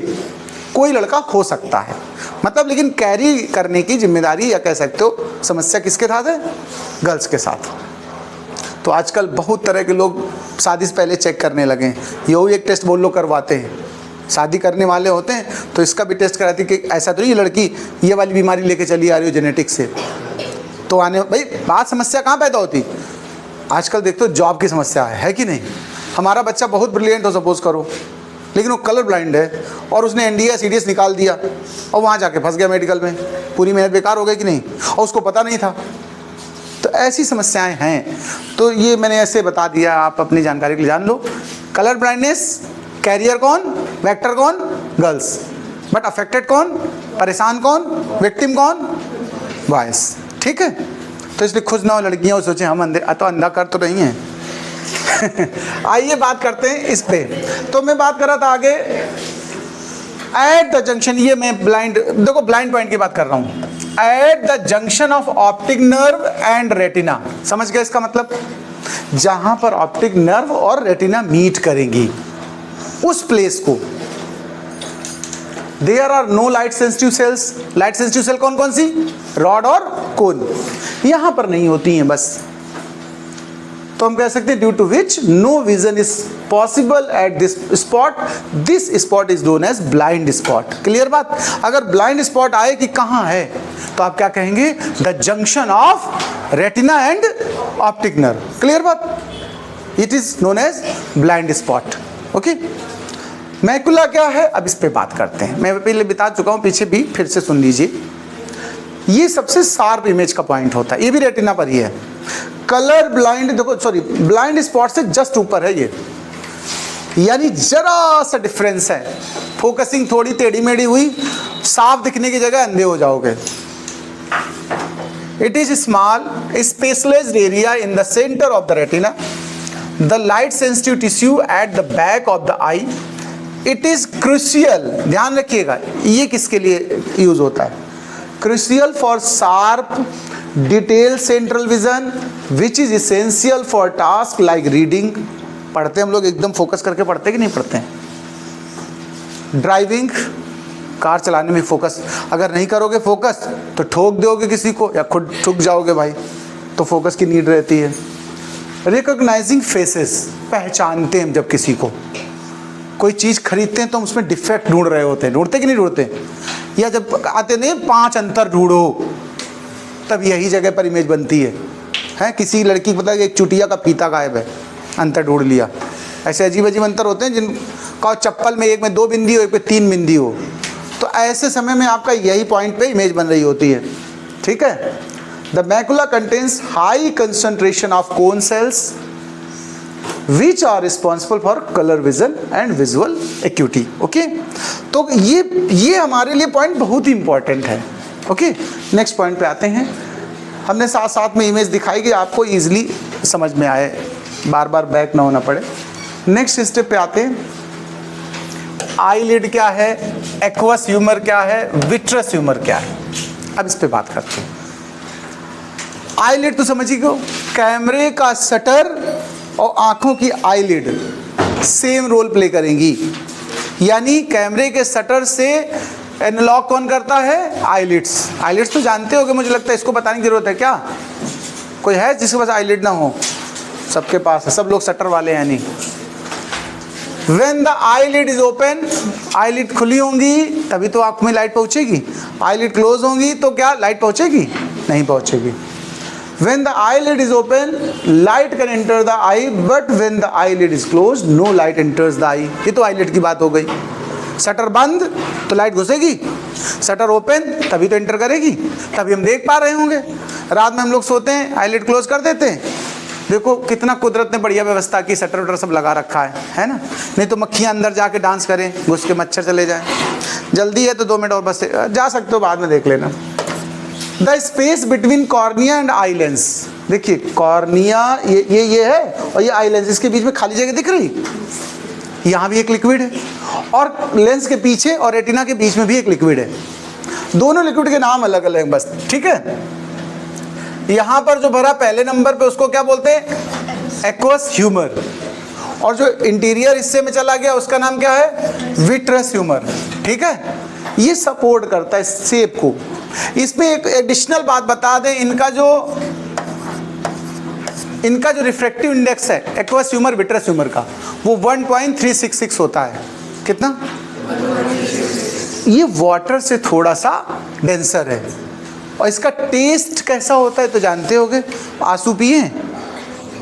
कोई लड़का हो सकता है, मतलब, लेकिन कैरी करने की जिम्मेदारी या कह सकते हो समस्या किसके साथ है? गर्ल्स के साथ। तो आजकल बहुत तरह के लोग शादी से पहले चेक करने लगे हैं। यही एक टेस्ट बोल लो करवाते हैं, शादी करने वाले होते हैं तो इसका भी टेस्ट कराती कि ऐसा तो नहीं लड़की ये वाली बीमारी लेके चली आ रही हो जेनेटिक्स से। तो आने भाई बात समस्या कहाँ पैदा होती? आजकल देखते हो जॉब की समस्या है कि नहीं? हमारा बच्चा बहुत ब्रिलियंट हो सपोज करो, लेकिन वो कलर ब्लाइंड है और उसने एनडीए सीडीएस निकाल दिया और वहाँ जाके फंस गया मेडिकल में, पूरी मेहनत बेकार हो गई कि नहीं? और उसको पता नहीं था। तो ऐसी समस्याएं हैं। तो ये मैंने ऐसे बता दिया, आप अपनी जानकारी के लिए जान लो। कलर ब्लाइंडनेस कैरियर कौन? वेक्टर कौन? गर्ल्स। बट अफेक्टेड कौन, परेशान कौन, विक्टिम कौन, बॉयज। ठीक है, तो इसलिए खुश ना हो लड़कियां और सोचें हम अंधे तो अंधा कर तो नहीं है। आइए बात करते हैं इस पे। तो मैं बात कर रहा था आगे एट द जंक्शन, ये मैं ब्लाइंड, देखो ब्लाइंड पॉइंट की बात कर रहा हूं, at the junction of optic nerve and retina. समझ गए इसका मतलब, जहां पर ऑप्टिक नर्व और रेटिना मीट करेंगी उस प्लेस को, there are no light sensitive cells. Light sensitive cell कौन कौन सी, रॉड और कोन, यहां पर नहीं होती हैं बस। तो हम कह सकते हैं due to which no vision is possible at this spot, this spot is known as blind spot. Clear बात। अगर ब्लाइंड स्पॉट आए कि कहां है, तो आप क्या कहेंगे, the junction of retina and optic nerve. Clear बात, it is known as blind spot. Okay, macula क्या है, अब इस पे बात करते हैं। मैं पहले बता चुका हूं, पीछे भी फिर से सुन लीजिए। ये सबसे शार्प इमेज का पॉइंट होता है, ये भी रेटिना पर ही है। कलर ब्लाइंड, देखो सॉरी, ब्लाइंड स्पॉट से जस्ट ऊपर है ये, यानी जरा सा डिफरेंस है। फोकसिंग थोड़ी टेढ़ी मेढ़ी हुई, साफ दिखने की जगह अंधे हो जाओगे। It is small spaceless area in the centre of the retina, the light sensitive tissue at the back of the I. It is crucial, ध्यान रखिएगा, ये किसके लिए यूज होता है, crucial for sharp detail central vision which is essential for task like reading. पढ़ते हम लोग एकदम फोकस करके पढ़ते कि नहीं पढ़ते हैं। ड्राइविंग, कार चलाने में फोकस, अगर नहीं करोगे फोकस तो ठोक दोगे किसी को या खुद ठुक जाओगे भाई, तो फोकस की नीड रहती है। रिकॉग्नाइजिंग फेसेस, पहचानते हैं जब किसी को, कोई चीज़ खरीदते हैं तो हम उसमें डिफेक्ट ढूंढ रहे होते हैं, ढूंढते कि नहीं ढूंढते, या जब आते नहीं 5 अंतर ढूंढो, तब यही जगह पर इमेज बनती है। किसी लड़की को पता है कि एक चुटिया का फीता गायब है, अंतर ढूंढ लिया। ऐसे अजीब अजीब अंतर होते हैं जिनका चप्पल में एक में 2 बिंदी हो, एक में 3 बिंदी हो, तो ऐसे समय में आपका यही पॉइंट पे इमेज बन रही होती है। ठीक है, the macula contains high concentration of cone cells which are responsible for colour vision and visual acuity. Okay, तो ये हमारे लिए पॉइंट बहुत ही इंपॉर्टेंट है। ओके, नेक्स्ट पॉइंट पे आते हैं। हमने साथ साथ में इमेज दिखाई कि आपको इजीली समझ में आए, बार बार बैक ना होना पड़े। नेक्स्ट स्टेप पे आते हैं, आईलिड क्या है, एक्वस ह्यूमर क्या है, विट्रस ह्यूमर क्या है। अब इस पे बात करते हैं। आईलिड तो समझिए, कैमरे का शटर और आंखों की आईलिड सेम रोल प्ले करेंगी, यानी कैमरे के शटर से एनालॉग कौन करता है, आईलिड्स। आईलिड्स तो जानते होगे, मुझे लगता है इसको बताने की जरूरत है क्या, कोई है जिसके पास आईलिड ना हो, सबके पास है, सब लोग शटर वाले हैं। नहीं, when the eyelid is open, eyelid खुली होंगी तभी तो आंख में लाइट पहुंचेगी, आईलिड क्लोज होंगी तो क्या लाइट पहुंचेगी, नहीं पहुंचेगी। When the eyelid is open, light can enter the eye, but when the eyelid is closed, no light enters the eye. ये तो eyelid की बात हो गई। शटर बंद तो लाइट घुसेगी, शटर ओपन तभी तो एंटर करेगी, तभी हम देख पा रहे होंगे। रात में हम लोग सोते हैं, eyelid क्लोज कर देते हैं, देखो कितना कुदरत ने बढ़िया व्यवस्था की, शटर वटर सब लगा रखा है ना, नहीं तो मक्खियाँ अंदर जाके डांस करें, घुस के मच्छर चले जाएं। जल्दी है तो 2 मिनट और बस जा सकते हो, बाद में देख लेना। The space between cornea and eye lens, देखिए कॉर्निया ये है और ये आई लेंस, इसके बीच में खाली जगह दिख रही, यहाँ भी एक लिक्विड है, और लेंस के पीछे और रेटिना के बीच में भी एक लिक्विड है। दोनों लिक्विड के नाम अलग अलग बस, ठीक है। यहाँ पर जो भरा पहले नंबर पे उसको क्या बोलते हैं, एक्वस ह्यूमर, और जो इंटीरियर हिस्से में चला गया उसका नाम क्या है, विट्रस ह्यूमर। ठीक है, ये सपोर्ट करता है शेप को। इसमें एक एडिशनल बात बता दें, इनका जो रिफ्रैक्टिव इंडेक्स है एक्वस ह्यूमर विट्रस ह्यूमर का, वो 1.366 होता है। कितना, ये वाटर से थोड़ा सा डेंसर है। और इसका टेस्ट कैसा होता है तो जानते होगे, आंसू पिए,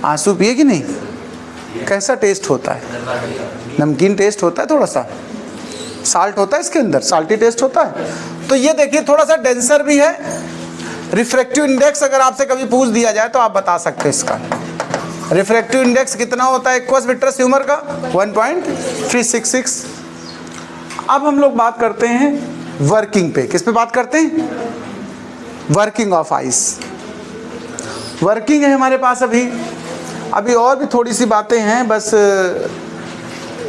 आंसू पिए कि नहीं, कैसा टेस्ट होता है, नमकीन टेस्ट होता है, थोड़ा सा साल्ट होता है इसके अंदर, साल्टी टेस्ट होता है। तो ये देखिए थोड़ा सा डेंसर भी है। रिफ्रैक्टिव इंडेक्स अगर आपसे कभी पूछ दिया जाए तो आप बता सकते हैं इसका रिफ्रैक्टिव इंडेक्स कितना होता है एक्वस विट्रस ह्यूमर का, 1.366। अब हम लोग बात करते हैं वर्किंग पे। किस पे बात करते हैं? Working of ice. वर्किंग है हमारे पास अभी और भी थोड़ी सी बातें हैं, बस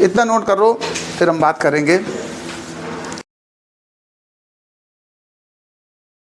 इतना नोट कर लो, फिर हम बात करेंगे।